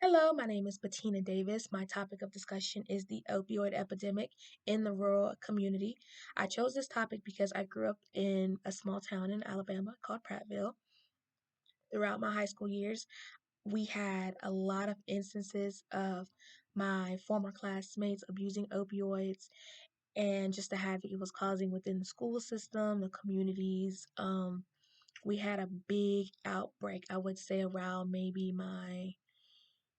Hello, my name is Bettina Davis. My topic of discussion is the opioid epidemic in the rural community. I chose this topic because I grew up in a small town in Alabama called Prattville. Throughout my high school years, we had a lot of instances of my former classmates abusing opioids and just the havoc it was causing within the school system, the communities. We had a big outbreak, I would say, around maybe my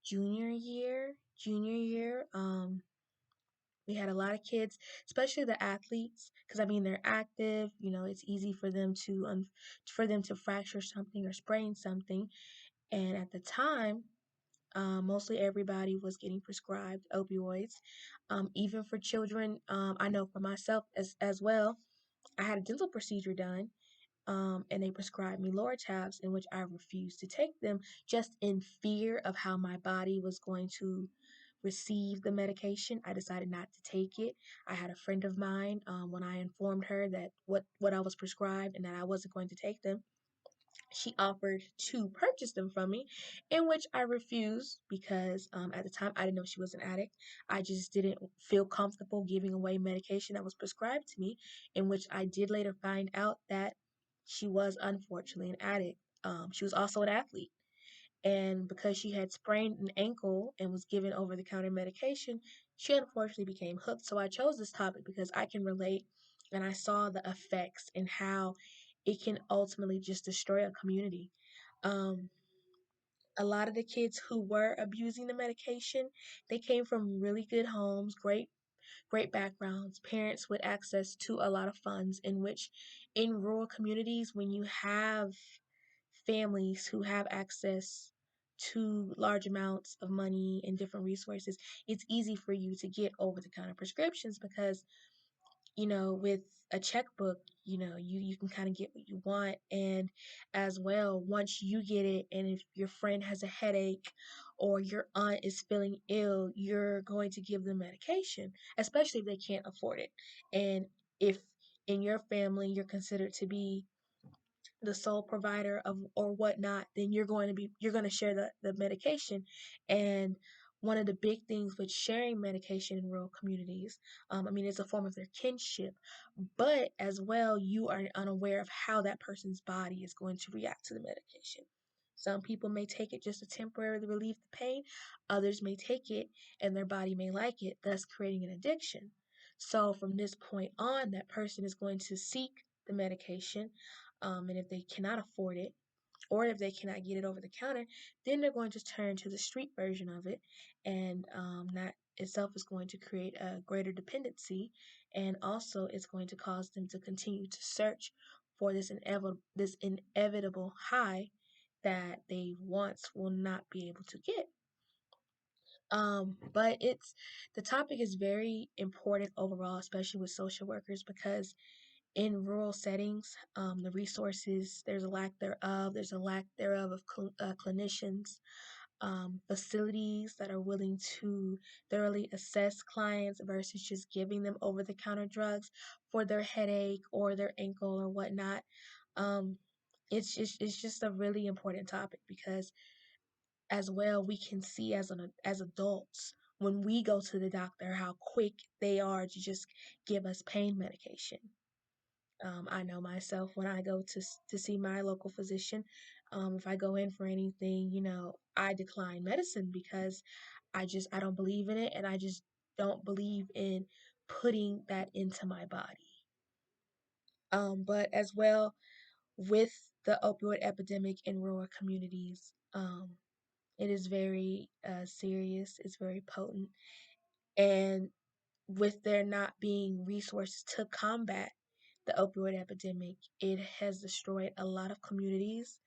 junior year. We had a lot of kids, especially the athletes, because I mean they're active. It's easy for them to fracture something or sprain something. And at the time, mostly everybody was getting prescribed opioids, even for children. I know for myself as well. I had a dental procedure done, and they prescribed me Lortabs, in which I refused to take them just in fear of how my body was going to receive the medication. I decided not to take it. I had a friend of mine, when I informed her that what I was prescribed and that I wasn't going to take them, she offered to purchase them from me, in which I refused because at the time I didn't know she was an addict. I just didn't feel comfortable giving away medication that was prescribed to me, in which I did later find out that she was unfortunately an addict. She was also an athlete. And because she had sprained an ankle and was given over the counter medication, she unfortunately became hooked. So I chose this topic because I can relate and I saw the effects and how it can ultimately just destroy a community. Um, a lot of the kids who were abusing the medication, they came from really good homes, great backgrounds, parents with access to a lot of funds, in which in rural communities, when you have families who have access to large amounts of money and different resources, it's easy for you to get over the counter prescriptions because, with a checkbook, you can kind of get what you want. And as well, once you get it, and if your friend has a headache or your aunt is feeling ill, you're going to give them medication, especially if they can't afford it. And if in your family you're considered to be the sole provider of or whatnot, then you're going to share the medication. And one of the big things with sharing medication in rural communities, I mean, it's a form of their kinship, but as well, you are unaware of how that person's body is going to react to the medication. Some people may take it just to temporarily relieve the pain, others may take it and their body may like it, thus creating an addiction. So from this point on, that person is going to seek the medication, and if they cannot afford it, or if they cannot get it over the counter, then they're going to turn to the street version of it, and that itself is going to create a greater dependency, and also it's going to cause them to continue to search for this inevitable high that they once will not be able to get. But the topic is very important overall, especially with social workers, because in rural settings, the resources, there's a lack thereof of clinicians, facilities that are willing to thoroughly assess clients versus just giving them over the counter drugs for their headache or their ankle or whatnot. Um, it's just a really important topic because as well we can see as adults when we go to the doctor how quick they are to just give us pain medication. I know myself when I go to see my local physician, if I go in for anything, I decline medicine because I don't believe in it, and I just don't believe in putting that into my body. But as well, with the opioid epidemic in rural communities, it is very serious. It's very potent, and with there not being resources to combat the opioid epidemic, it has destroyed a lot of communities.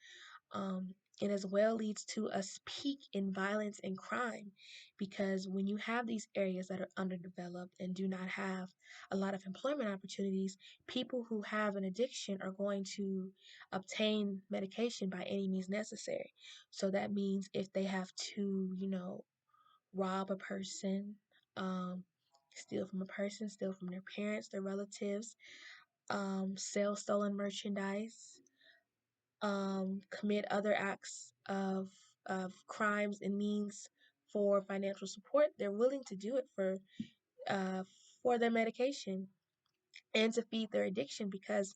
Um, it as well leads to a peak in violence and crime because when you have these areas that are underdeveloped and do not have a lot of employment opportunities, people who have an addiction are going to obtain medication by any means necessary. So that means if they have to, rob a person, steal from a person, steal from their parents, their relatives, sell stolen merchandise, commit other acts of crimes and means for financial support, they're willing to do it uh, for their medication and to feed their addiction because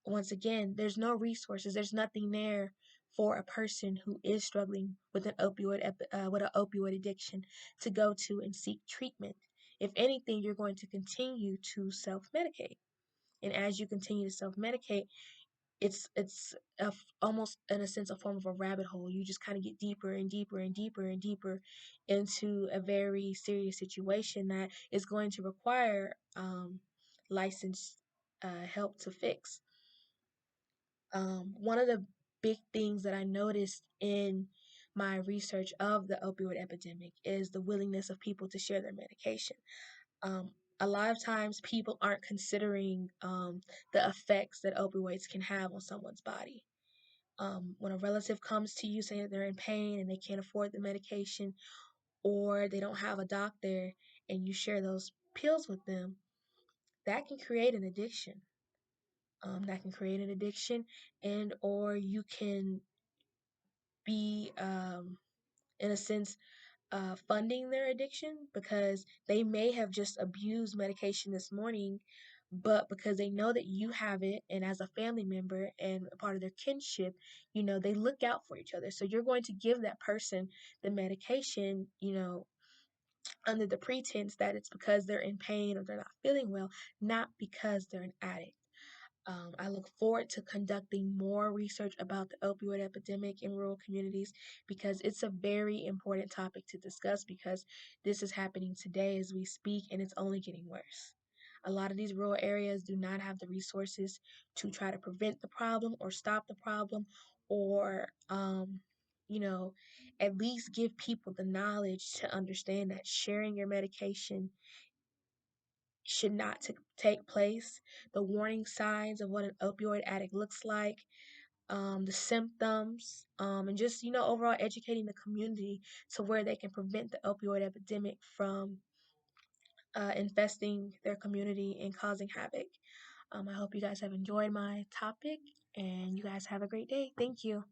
once again, there's no resources, there's nothing there for a person who is struggling with with an opioid addiction to go to and seek treatment. If anything, you're going to continue to self-medicate. And as you continue to self-medicate, it's almost in a sense a form of a rabbit hole. You just kind of get deeper and deeper and deeper and deeper into a very serious situation that is going to require licensed help to fix. One of the big things that I noticed in my research of the opioid epidemic is the willingness of people to share their medication. A lot of times people aren't considering the effects that opioids can have on someone's body. When a relative comes to you saying that they're in pain and they can't afford the medication or they don't have a doctor and you share those pills with them, that can create an addiction. That can create an addiction, and or you can be in a sense funding their addiction because they may have just abused medication this morning, but because they know that you have it, and as a family member and a part of their kinship, they look out for each other. So you're going to give that person the medication, under the pretense that it's because they're in pain or they're not feeling well, not because they're an addict. I look forward to conducting more research about the opioid epidemic in rural communities because it's a very important topic to discuss because this is happening today as we speak and it's only getting worse. A lot of these rural areas do not have the resources to try to prevent the problem or stop the problem or, you know, at least give people the knowledge to understand that sharing your medication should not take place, the warning signs of what an opioid addict looks like, the symptoms, and just, overall educating the community to where they can prevent the opioid epidemic from infesting their community and causing havoc. I hope you guys have enjoyed my topic and you guys have a great day. Thank you.